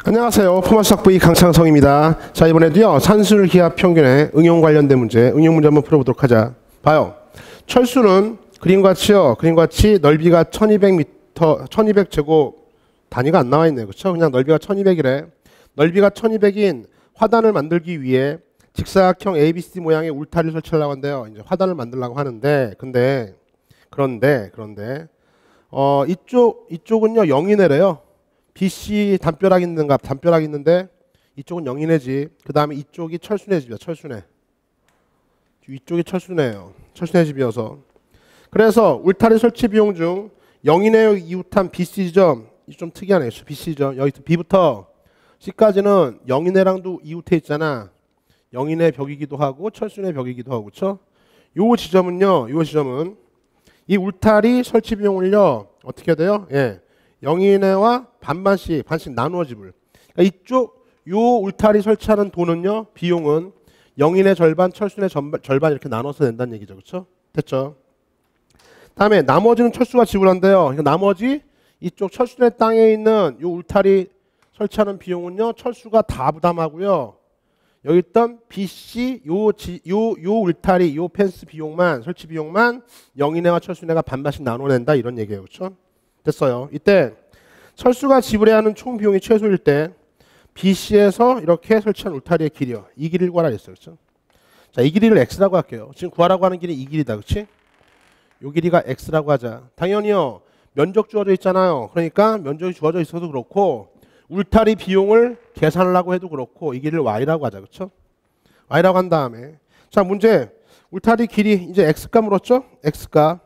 안녕하세요. 포마스학부의 강창성입니다. 자, 이번에도요 산술 기하 평균의 응용 관련된 문제, 응용 문제 한번 풀어보도록 하자. 봐요. 철수는 그림과 같이 넓이가 1200m, 1200제곱 단위가 안 나와 있네요. 그렇죠? 그냥 넓이가 1200이래. 넓이가 1200인 화단을 만들기 위해 직사각형 ABC 모양의 울타리를 설치하려고 하는데요. 이제 화단을 만들려고 하는데, 그런데 이쪽은요 0이네래요. BC 담벼락 있는데 이쪽은 0이네지. 그 다음에 이쪽이 철수네 집이야. 이쪽이 철수네요. 철수네 집이어서. 그래서 울타리 설치 비용 중 0이네요 이웃한 BC 지점, 이 좀 특이하네요. BC 지점 여기 B부터 C까지는 0이네랑도 이웃해 있잖아. 0이네 벽이기도 하고 철수네 벽이기도 하고, 그렇죠? 요 지점은 이 울타리 설치 비용을요 어떻게 돼요? 예, 0이네와 반씩 나누어 집을. 그러니까 이쪽 요 울타리 설치하는 돈은요, 비용은 0이네 절반, 철수네 절반 이렇게 나눠서 낸다는 얘기죠, 그렇죠? 됐죠? 다음에 나머지는 철수가 지불한대요. 그러니까 나머지 이쪽 철수네 땅에 있는 요 울타리 설치하는 비용은요, 철수가 다 부담하고요. 여기 있던 BC 요 울타리 요 펜스 비용만, 설치 비용만 0이네와 철수네가 반씩 나눠낸다 이런 얘기예요, 그렇죠? 됐어요. 이때 철수가 지불해야 하는 총 비용이 최소일 때 BC에서 이렇게 설치한 울타리의 길이요, 이 길이를 구하라 했어요, 그렇죠? 자, 이 길이를 x라고 할게요. 지금 구하라고 하는 길이 이 길이다, 그렇지? 요 길이가 x라고 하자. 당연히요 면적 주어져 있잖아요. 그러니까 면적이 주어져 있어도 그렇고 울타리 비용을 계산하려고 해도 그렇고 이 길이를 y라고 하자, 그렇죠? y라고 한 다음에 자, 문제 울타리 길이 이제 x값 물었죠? x값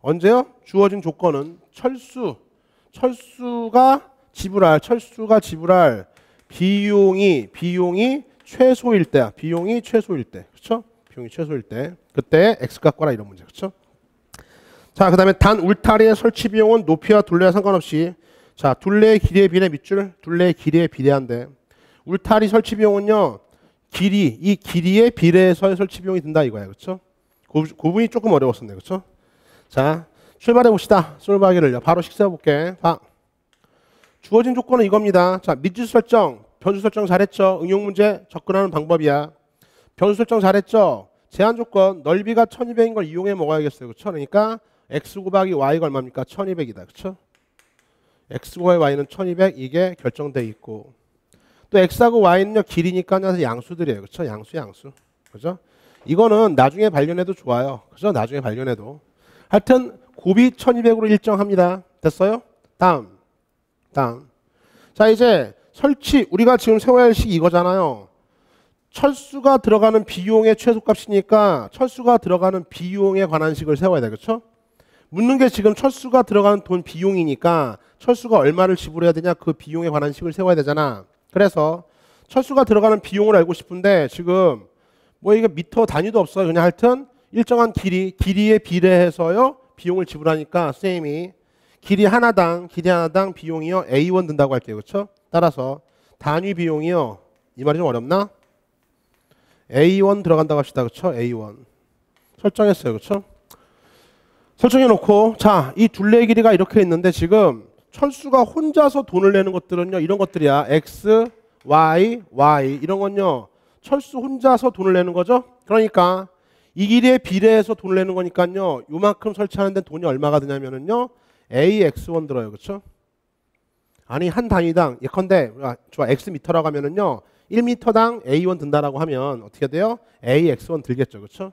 언제요? 주어진 조건은 철수가 지불할 비용이 최소일 때야. 비용이 최소일 때, 그렇죠? 비용이 최소일 때 그때 x값 구하라 이런 문제, 그렇죠? 자, 그 다음에 단 울타리의 설치 비용은 높이와 둘레와 상관없이, 자, 둘레의 길이에 비례 밑줄, 둘레의 길이에 비례한데 울타리 설치 비용은요 이 길이에 비례해서 설치 비용이 든다 이거야, 그렇죠? 구분이 조금 어려웠었네, 그렇죠? 자, 출발해 봅시다. 솔브하기를요. 바로 식사해 볼게. 주어진 조건은 이겁니다. 자, 밑줄 설정, 변수 설정 잘했죠? 응용 문제 접근하는 방법이야. 변수 설정 잘했죠? 제한 조건 넓이가 1200인 걸 이용해 먹어야겠어요, 그렇죠? 그러니까 x 곱하기 y가 얼마입니까? 1200이다, 그렇죠? x 곱하기 y는 1200, 이게 결정돼 있고, 또 x하고 y는요 길이니까 양수들이에요, 그렇죠? 양수, 그죠? 이거는 나중에 발견해도 좋아요, 그죠? 나중에 발견해도. 하여튼 곱이 1200으로 일정합니다. 됐어요? 다음. 자, 이제 설치, 우리가 지금 세워야 할 식이 이거잖아요. 철수가 들어가는 비용의 최소값이니까 철수가 들어가는 비용에 관한 식을 세워야 돼, 그렇죠? 묻는 게 지금 철수가 들어가는 돈 비용이니까 철수가 얼마를 지불해야 되냐, 그 비용에 관한 식을 세워야 되잖아. 그래서 철수가 들어가는 비용을 알고 싶은데 지금 뭐 이게 미터 단위도 없어요. 그냥 하여튼 일정한 길이에 비례해서요 비용을 지불하니까 쌤이 길이 하나당 비용이요 A1 든다고 할게요, 그렇죠? 따라서 단위 비용이요, 이 말이 좀 어렵나? A1 들어간다고 합시다, 그렇죠? A1 설정했어요, 그렇죠? 설정해 놓고, 자, 이 둘레의 길이가 이렇게 있는데 지금 철수가 혼자서 돈을 내는 것들은요 이런 것들이야. X, Y 이런 건요 철수 혼자서 돈을 내는 거죠. 그러니까 이 길이에 비례해서 돈을 내는 거니까요 요만큼 설치하는데 돈이 얼마가 드냐면은요 AX1 들어요, 그렇죠? 아니 한 단위당 예컨대 좋아 X미터라고 하면은요 1미터당 A1 든다라고 하면 어떻게 돼요? AX1 들겠죠, 그렇죠?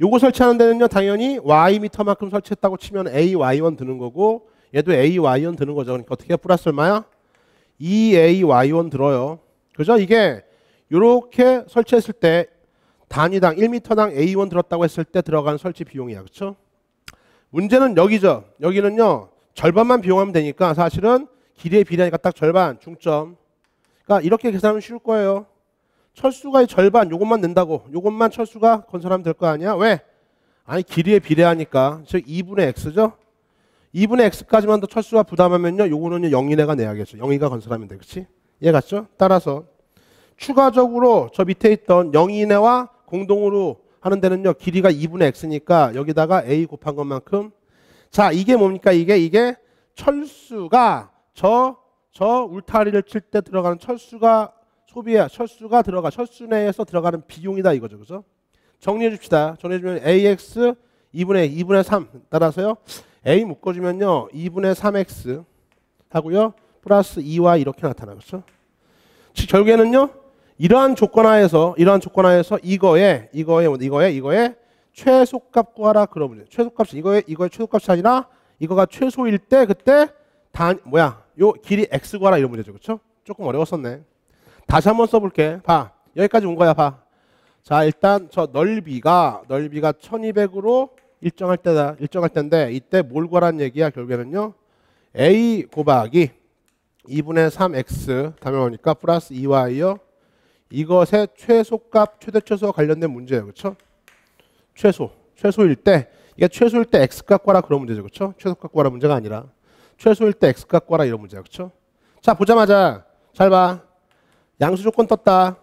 요거 설치하는 데는요 당연히 Y미터만큼 설치했다고 치면 AY1 드는 거고 얘도 AY1 드는 거죠. 그러니까 어떻게 플러스 얼마야? 2AY1 들어요, 그죠? 이게 요렇게 설치했을 때 단위당 1미터당 A1 들었다고 했을 때 들어가는 설치 비용이야, 그렇죠? 문제는 여기죠. 여기는요 절반만 비용하면 되니까 사실은 길이에 비례하니까 딱 절반 중점. 그러니까 이렇게 계산하면 쉬울 거예요. 철수가 절반 요것만 낸다고, 요것만 철수가 건설하면 될 거 아니야? 왜? 아니 길이에 비례하니까, 즉 2분의 x죠. 2분의 x까지만 더 철수가 부담하면요 요거는 0이네가 내야겠죠. 0이가 건설하면 돼, 그렇지? 이해 갔죠? 따라서 추가적으로 저 밑에 있던 0이네와 공동으로 하는 데는요 길이가 2분의 x니까 여기다가 a 곱한 것만큼. 자, 이게 뭡니까? 이게 철수가 저 저 울타리를 칠 때 들어가는 철수가 소비야. 철수가 철수 내에서 들어가는 비용이다 이거죠. 그죠? 정리해 줍시다. 정리해 주면 AX 2분의 3 따라서요. A 묶어주면요. 2분의 3X 하고요. 플러스 2Y 이렇게 나타나겠죠. 즉 결국에는요. 이러한 조건하에서 이거의 최소값 구하라 그런 문제. 최소값이 이거의 최소값이 아니라 이거가 최소일 때 그때 요 길이 x 구하라 이런 문제죠. 그렇죠? 조금 어려웠었네. 다시 한번 써볼게. 봐. 여기까지 온 거야. 봐. 자, 일단 저 넓이가 1200으로 일정할 때인데 이때 뭘 구하라는 얘기야. 결국에는요. a 곱하기 2분의 3x 다음에 오니까 플러스 2y요. 이것의 최소값 최대최소와 관련된 문제예요. 그렇죠? 최소일 때 이게 최소일 때 x값 구하라 그런 문제죠. 그렇죠? 최소값 구하라 문제가 아니라 최소일 때 x값 구하라 이런 문제야. 그렇죠? 자, 보자마자 잘 봐. 양수 조건 떴다.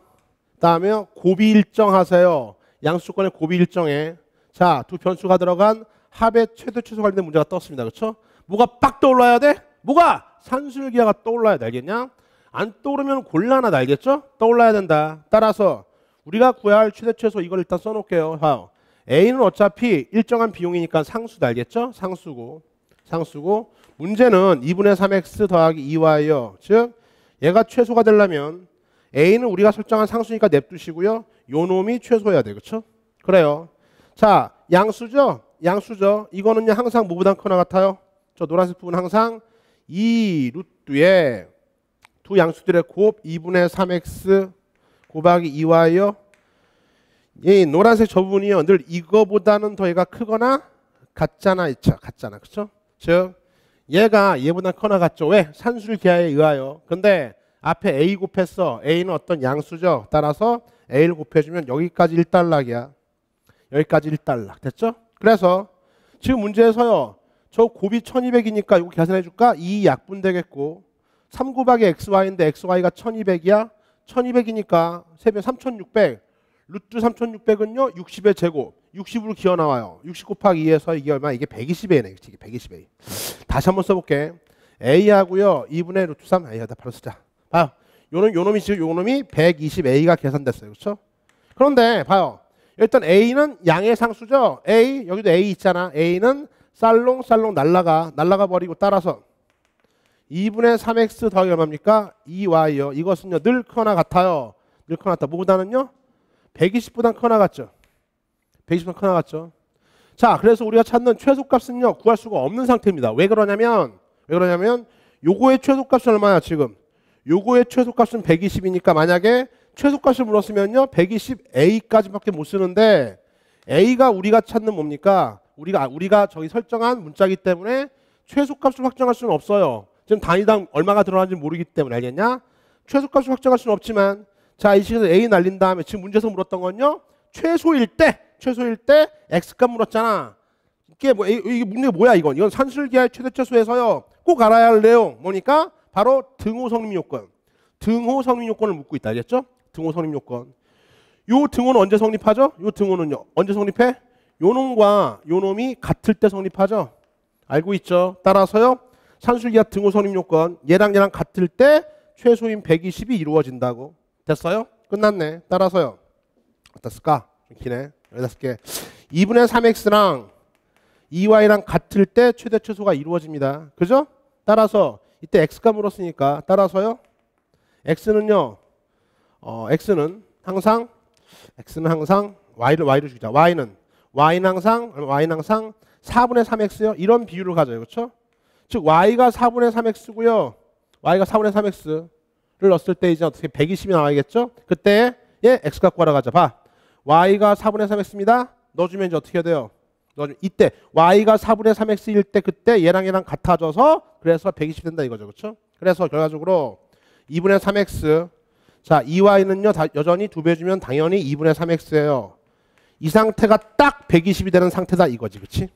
다음에 곱이 일정하세요. 양수 조건의 곱이 일정해. 자, 두 변수가 들어간 합의 최대 최소 관련된 문제가 떴습니다. 그렇죠? 뭐가 빡 떠올라야 돼? 뭐가? 산술기하가 떠올라야 돼. 알겠냐? 안 떠오르면 곤란하다. 알겠죠? 떠올라야 된다. 따라서 우리가 구해야 할 최대 최소 이걸 일단 써놓을게요. 봐요. A는 어차피 일정한 비용이니까 상수다. 알겠죠? 상수고 문제는 2분의 3x 더하기 2y요. 즉 얘가 최소가 되려면 A는 우리가 설정한 상수니까 냅두시고요. 요 놈이 최소여야 돼. 그렇죠? 그래요. 자, 양수죠? 이거는요 항상 뭐보다 크거나 같아요? 저 노란색 부분 항상 2 루트에 두 양수들의 곱 2분의 3x 곱하기 2y요. 이 노란색 저 부분이요. 늘 이거보다는 더 얘가 크거나 같잖아. 같잖아. 그렇죠? 즉 얘가 얘보다 크거나 같죠. 왜? 산술 기하에 의하여. 근데 앞에 A 곱했어. A는 어떤 양수죠. 따라서 A를 곱해주면 여기까지 1달락이야. 여기까지 1달락. 됐죠? 그래서 지금 문제에서요. 저 곱이 1200이니까 이거 계산해 줄까? 2 약분 되겠고 3 곱하기 xy인데 xy가 1200이야. 1200이니까 세변 3600. 루트 3600은요. 60의 제곱. 60으로 기어나와요. 60 곱하기 2에서 이게 얼마? 이게 120A네. 이게 120A. 다시 한번 써볼게. A하고요. 2분의 루트 3. A가 다 바로 쓰자. 봐요. 요놈이 120A가 계산됐어요. 그렇죠? 그런데 봐요. 일단 A는 양의 상수죠. A 여기도 A 있잖아. A는 쌀롱 날라가 버리고 따라서 2분의 3x 더하기 얼마입니까? 2y요. 이것은요 늘 크거나 같아요. 늘 크거나 같다. 뭐보다는요? 120보다 크거나 같죠. 120보다 크거나 같죠. 자, 그래서 우리가 찾는 최소값은요 구할 수가 없는 상태입니다. 왜 그러냐면 요거의 최소값은 얼마야 지금? 요거의 최소값은 120이니까 만약에 최소값을 물었으면요 120a까지밖에 못 쓰는데 a가 우리가 찾는 뭡니까? 우리가 저기 설정한 문자이기 때문에 최소값을 확정할 수는 없어요. 지금 단위당 얼마가 들어가는지 모르기 때문에 알겠냐? 최소값을 확정할 수는 없지만 자, 이 식에서 a 날린 다음에 지금 문제에서 물었던 건요 최소일 때 x값 물었잖아. 이게 문제 뭐야 이건? 이건 산술기하의 최대 최소에서요 꼭 알아야 할 내용 뭐니까? 바로 등호 성립 요건. 등호 성립 요건을 묻고 있다. 알겠죠? 등호 성립 요건. 요 등호는 언제 성립하죠? 요 등호는요 언제 성립해? 요 놈과 요 놈이 같을 때 성립하죠. 알고 있죠? 따라서요 산술기하 등호 성립 요건 얘랑 같을 때 최소인 120이 이루어진다고. 됐어요? 끝났네. 따라서요 어디다 쓸까? 좀 기네. 여기다 쓸게. 2분의 3x랑 2y랑 같을 때 최대 최소가 이루어집니다. 그죠? 따라서 이때 x가 물었으니까 따라서요 x는요 x는 항상 y를 주자. y는 항상 4분의 3x요. 이런 비율을 가져요. 그렇죠? 즉 y가 4분의 3x고요. y가 4분의 3x를 넣었을 때 이제 어떻게 120이 나와야겠죠? 그때 예 x값 구하러 가자. 봐. y가 4분의 3x입니다. 넣어주면 이제 어떻게 해야 돼요? 이때 y가 4분의 3x일 때 그때 얘랑 같아져서 그래서 120 된다 이거죠. 그렇죠? 그래서 결과적으로 2분의 3x 자 2y는요 여전히 2배 주면 당연히 2분의 3x예요. 이 상태가 딱 120이 되는 상태다 이거지. 그렇지?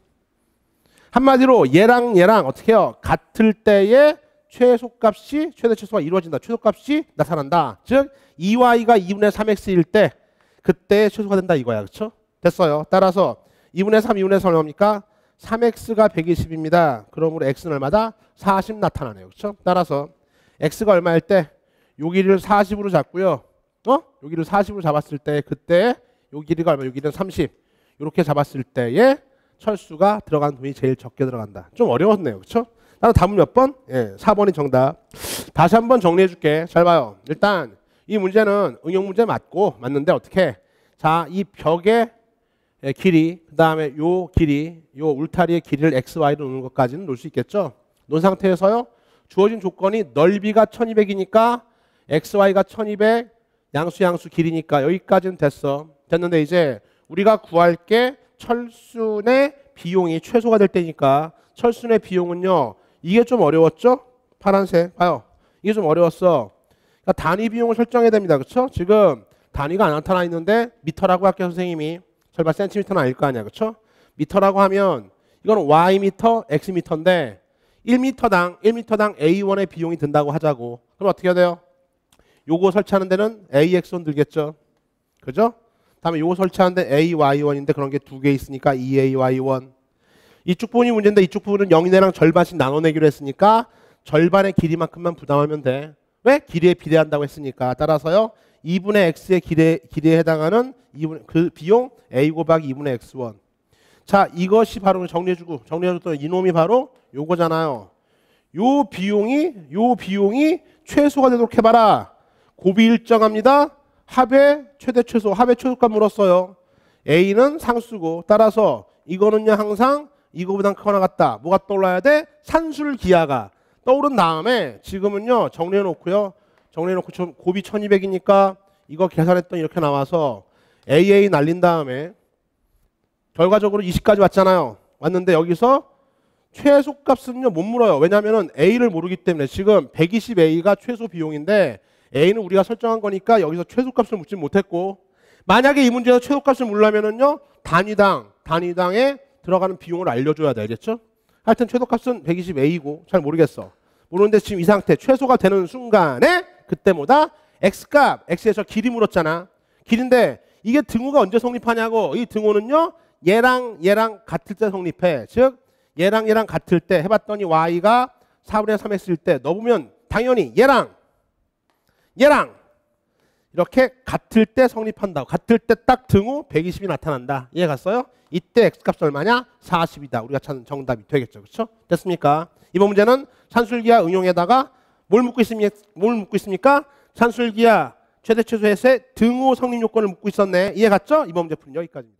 한마디로 얘랑 어떻게 해요? 같을 때의 최소값이 최대 최소가 이루어진다. 최소값이 나타난다. 즉 2y가 2분의 3x일 때 그때 최소가 된다 이거야. 그렇죠? 됐어요. 따라서 2분의 3 얼마입니까? 3x가 120입니다. 그러므로 x는 얼마다? 40 나타나네요. 그렇죠? 따라서 x가 얼마일 때? 요 길이를 40으로 잡고요. 요 길이를 40으로 잡았을 때 그때 요 길이가 얼마? 요 길이는 30. 이렇게 잡았을 때에 철수가 들어간 돈이 제일 적게 들어간다. 좀 어려웠네요. 그렇죠? 나는 답은 몇 번? 예, 4번이 정답. 다시 한번 정리해 줄게. 잘 봐요. 일단 이 문제는 응용 문제 맞는데 어떻게? 자, 이 벽의 길이, 그 다음에 요 길이, 요 울타리의 길이를 x, y로 놓는 것까지는 놓을 수 있겠죠? 놓은 상태에서요. 주어진 조건이 넓이가 1200이니까 x, y가 1200, 양수 길이니까 여기까지는 됐어. 됐는데 이제 우리가 구할 게 철순의 비용이 최소가 될 때니까 철순의 비용은요. 이게 좀 어려웠죠? 파란색 봐요. 이게 좀 어려웠어. 그러니까 단위 비용을 설정해야 됩니다. 그렇죠? 지금 단위가 안 나타나 있는데 미터라고 할게요. 선생님이. 설마 센티미터는 아닐 거 아니야. 그렇죠? 미터라고 하면 이거는 Y미터, X미터인데 1미터당 A1의 비용이 든다고 하자고. 그럼 어떻게 해야 돼요? 요거 설치하는 데는 AX1 들겠죠? 그죠? 다음에 요거 설치하는 데 AY1인데 그런 게 두 개 있으니까 EAY1. 이쪽 부분이 문제인데 이쪽 부분은 0이네랑 절반씩 나눠내기로 했으니까 절반의 길이만큼만 부담하면 돼. 왜? 길이에 비례한다고 했으니까. 따라서요. 2분의 x의 길이에 해당하는 그 비용 a 곱하기 2분의 x1. 자, 이것이 바로 정리해줬던 이놈이 바로 요거잖아요. 요 비용이 최소가 되도록 해봐라. 곱이 일정합니다. 합의 최소값 물었어요. a는 상수고 따라서 이거는요 항상 이거보단 크거나 같다. 뭐가 떠올라야 돼? 산술기하가 떠오른 다음에 지금은요 정리해놓고 곱이 1200이니까 이거 계산했더니 이렇게 나와서 AA 날린 다음에 결과적으로 20까지 왔잖아요. 왔는데 여기서 최소값은요 못 물어요. 왜냐하면 A를 모르기 때문에 지금 120A가 최소 비용인데 A는 우리가 설정한 거니까 여기서 최소값을 묻지 못했고 만약에 이 문제에서 최소값을 물려면은요 단위당에 들어가는 비용을 알려줘야 돼. 알겠죠? 하여튼 최소값은 120A고 잘 모르겠어. 모르는데 지금 이 상태 최소가 되는 순간에 그때 뭐다? X값, X에서 길이 물었잖아. 길인데 이게 등호가 언제 성립하냐고. 이 등호는요 얘랑 같을 때 성립해. 즉 얘랑 같을 때 해봤더니 Y가 4분의 3X일 때 넣어보면 당연히 얘랑 이렇게 같을 때 성립한다고. 같을 때 딱 등호 120이 나타난다. 이해 갔어요? 이때 X값이 얼마냐? 40이다. 우리가 찾는 정답이 되겠죠. 그렇죠? 됐습니까? 이번 문제는 산술기하 응용에다가 뭘 묻고 있습니까? 산술기하 최대 최소 해세 등호 성립 요건을 묻고 있었네. 이해 갔죠? 이번 문제 풀은 여기까지입니다.